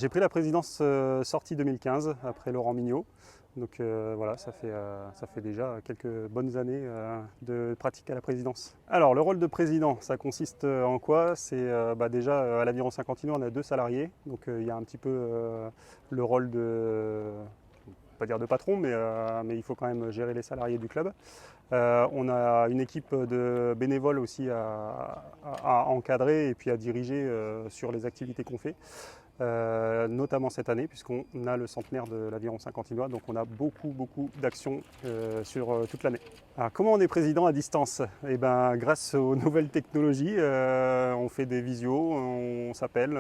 J'ai pris la présidence sortie 2015 après Laurent Mignot. Donc voilà, ça fait déjà quelques bonnes années de pratique à la présidence. Alors le rôle de président, ça consiste en quoi? C'est déjà à l'Aviron Saint-Quentinois, on a 2 salariés. Donc il y a un petit peu le rôle de, pas dire de patron, mais il faut quand même gérer les salariés du club. On a une équipe de bénévoles aussi à encadrer et puis à diriger sur les activités qu'on fait. Notamment cette année, puisqu'on a le centenaire de l'Aviron Saint-Quentinois, donc on a beaucoup d'actions sur toute l'année. Alors, comment on est président à distance? Eh ben, grâce aux nouvelles technologies, on fait des visios, on s'appelle,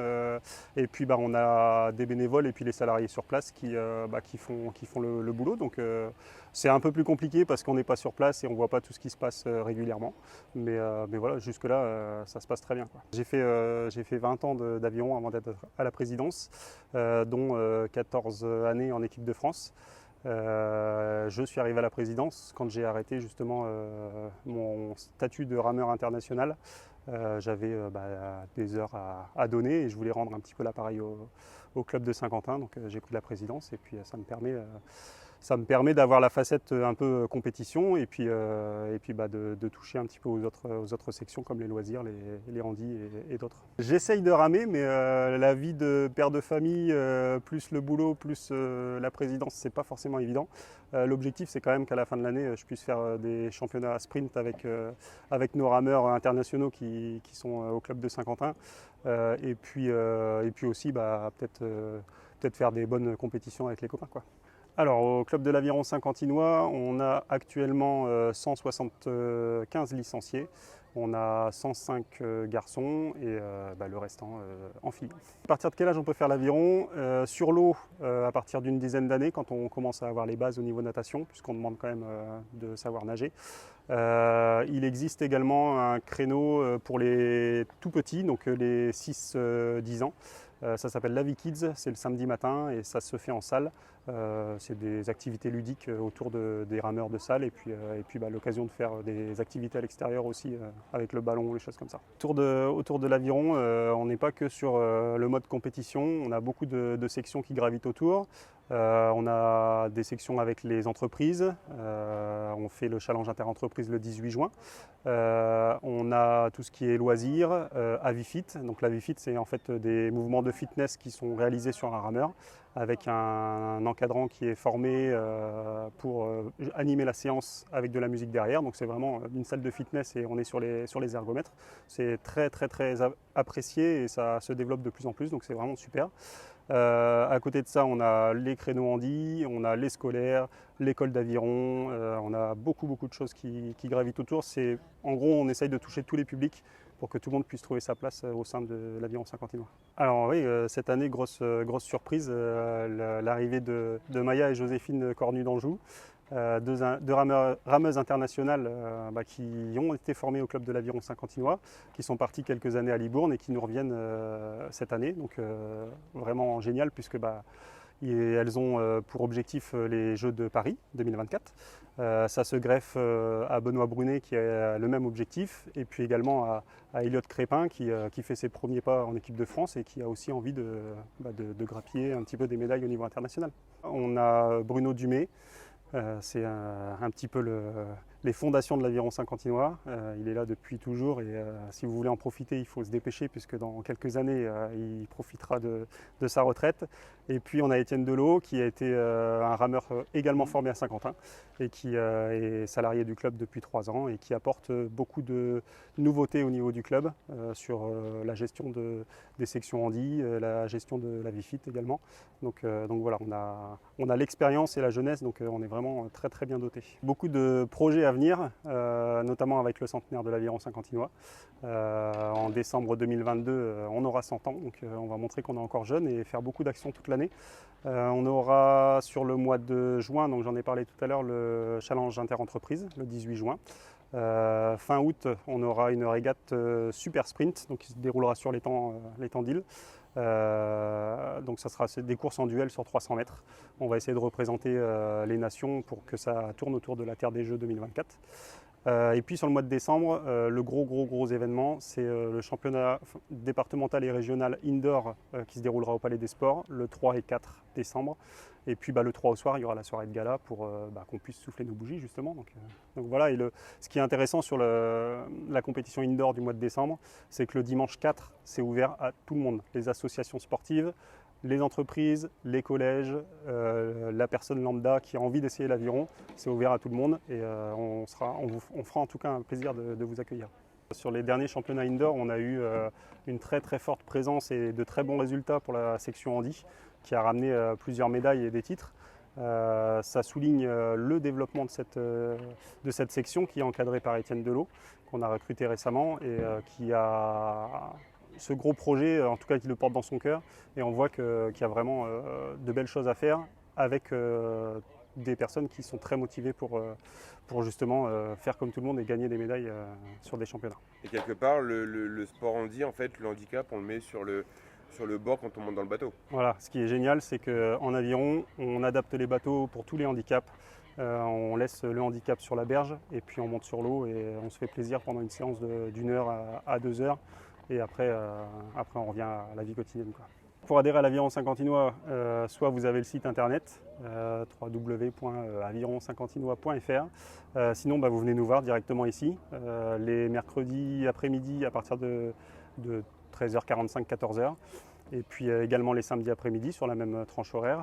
et puis on a des bénévoles et puis les salariés sur place qui font le boulot. Donc c'est un peu plus compliqué parce qu'on n'est pas sur place et on ne voit pas tout ce qui se passe régulièrement. Mais voilà, jusque-là, ça se passe très bien, quoi. J'ai fait 20 ans d'aviron avant d'être à la présidence, dont 14 années en équipe de France. Je suis arrivé à la présidence quand j'ai arrêté justement mon statut de rameur international. J'avais des heures à donner et je voulais rendre un petit peu l'appareil au club de Saint-Quentin. Donc j'ai pris la présidence et puis ça me permet d'avoir la facette un peu compétition et puis de toucher un petit peu aux autres sections comme les loisirs, les handis et d'autres. J'essaye de ramer, mais la vie de père de famille, plus le boulot, plus la présidence, c'est pas forcément évident. L'objectif, c'est quand même qu'à la fin de l'année, je puisse faire des championnats à sprint avec nos rameurs internationaux qui sont au club de Saint-Quentin. Et puis aussi, peut-être faire des bonnes compétitions avec les copains, quoi. Alors, au club de l'Aviron Saint-Quentinois, on a actuellement 175 licenciés. On a 105 garçons et le restant en filles. À partir de quel âge on peut faire l'aviron? Sur l'eau, à partir d'une dizaine d'années, quand on commence à avoir les bases au niveau natation, puisqu'on demande quand même de savoir nager. Il existe également un créneau pour les tout petits, donc les 6-10 ans. Ça s'appelle l'Avikids, c'est le samedi matin et ça se fait en salle. C'est des activités ludiques autour des rameurs de salle et puis l'occasion de faire des activités à l'extérieur aussi avec le ballon, les choses comme ça. Autour de l'aviron, on n'est pas que sur le mode compétition, on a beaucoup de sections qui gravitent autour. On a des sections avec les entreprises, on fait le challenge interentreprise le 18 juin. On a tout ce qui est loisirs, Avifit. Donc l'Avifit, c'est en fait des mouvements de fitness qui sont réalisés sur un rameur avec un encadrant qui est formé pour animer la séance avec de la musique derrière. Donc c'est vraiment une salle de fitness et on est sur les ergomètres. C'est très apprécié et ça se développe de plus en plus, donc c'est vraiment super. À côté de ça, on a les créneaux handis, on a les scolaires, l'école d'aviron, on a beaucoup de choses qui gravitent autour. En gros, on essaye de toucher tous les publics pour que tout le monde puisse trouver sa place au sein de l'Aviron Saint-Quentinois. Alors oui, cette année, grosse surprise, l'arrivée de Maya et Joséphine Cornu d'Anjou. Deux rameuses internationales qui ont été formées au club de l'Aviron Saint-Quentinois, qui sont parties quelques années à Libourne et qui nous reviennent cette année. Donc vraiment génial puisque elles ont pour objectif les Jeux de Paris 2024. Ça se greffe à Benoît Brunet qui a le même objectif et puis également à Elliot Crépin qui fait ses premiers pas en équipe de France et qui a aussi envie de grappiller un petit peu des médailles au niveau international. On a Bruno Dumay. C'est un petit peu les fondations de l'Aviron Saint-Quentinois. Il est là depuis toujours et si vous voulez en profiter, il faut se dépêcher puisque dans quelques années, il profitera de sa retraite. Et puis on a Étienne Delot qui a été un rameur également formé à Saint-Quentin et qui est salarié du club depuis 3 ans et qui apporte beaucoup de nouveautés au niveau du club sur la gestion des sections handi, la gestion de la Vifit également. Donc voilà, on a l'expérience et la jeunesse, donc on est vraiment très bien doté. Beaucoup de projets à venir, notamment avec le centenaire de l'Aviron Saint-Quentinois. En décembre 2022, on aura 100 ans, donc on va montrer qu'on est encore jeune et faire beaucoup d'actions toute l'année. On aura sur le mois de juin, donc j'en ai parlé tout à l'heure, le challenge interentreprise, le 18 juin. Fin août, on aura une régate super sprint, donc qui se déroulera sur les temps d'île. Donc ça sera des courses en duel sur 300 mètres. On va essayer de représenter les nations pour que ça tourne autour de la Terre des Jeux 2024. Et puis sur le mois de décembre, le gros événement, c'est le championnat départemental et régional indoor qui se déroulera au Palais des Sports le 3 et 4 décembre. Et puis le 3 au soir, il y aura la soirée de gala pour qu'on puisse souffler nos bougies justement. Donc voilà, et ce qui est intéressant sur la compétition indoor du mois de décembre, c'est que le dimanche 4, c'est ouvert à tout le monde, les associations sportives, les entreprises, les collèges, la personne lambda qui a envie d'essayer l'aviron, c'est ouvert à tout le monde et on fera en tout cas un plaisir de vous accueillir. Sur les derniers championnats indoor, on a eu une très forte présence et de très bons résultats pour la section handi qui a ramené plusieurs médailles et des titres. Ça souligne le développement de cette section qui est encadrée par Étienne Delot, qu'on a recruté récemment et qui a ce gros projet, en tout cas qui le porte dans son cœur, et on voit qu'il y a vraiment de belles choses à faire avec des personnes qui sont très motivées pour justement faire comme tout le monde et gagner des médailles sur des championnats. Et quelque part, le sport handi, en fait, le handicap, on le met sur le bord quand on monte dans le bateau. Voilà, ce qui est génial, c'est qu'en aviron, on adapte les bateaux pour tous les handicaps. On laisse le handicap sur la berge et puis on monte sur l'eau et on se fait plaisir pendant une séance d'1 heure à 2 heures. Et après on revient à la vie quotidienne, quoi. Pour adhérer à l'Aviron Saint-Quentinois, soit vous avez le site internet www.aviron-saint-quentinois.fr. Sinon, vous venez nous voir directement ici, les mercredis après-midi à partir de 13h45, 14h. Et puis également les samedis après-midi sur la même tranche horaire.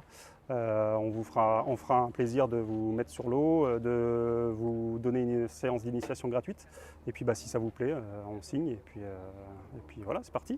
On fera un plaisir de vous mettre sur l'eau, de vous donner une séance d'initiation gratuite. Et puis si ça vous plaît, on signe et puis voilà, c'est parti.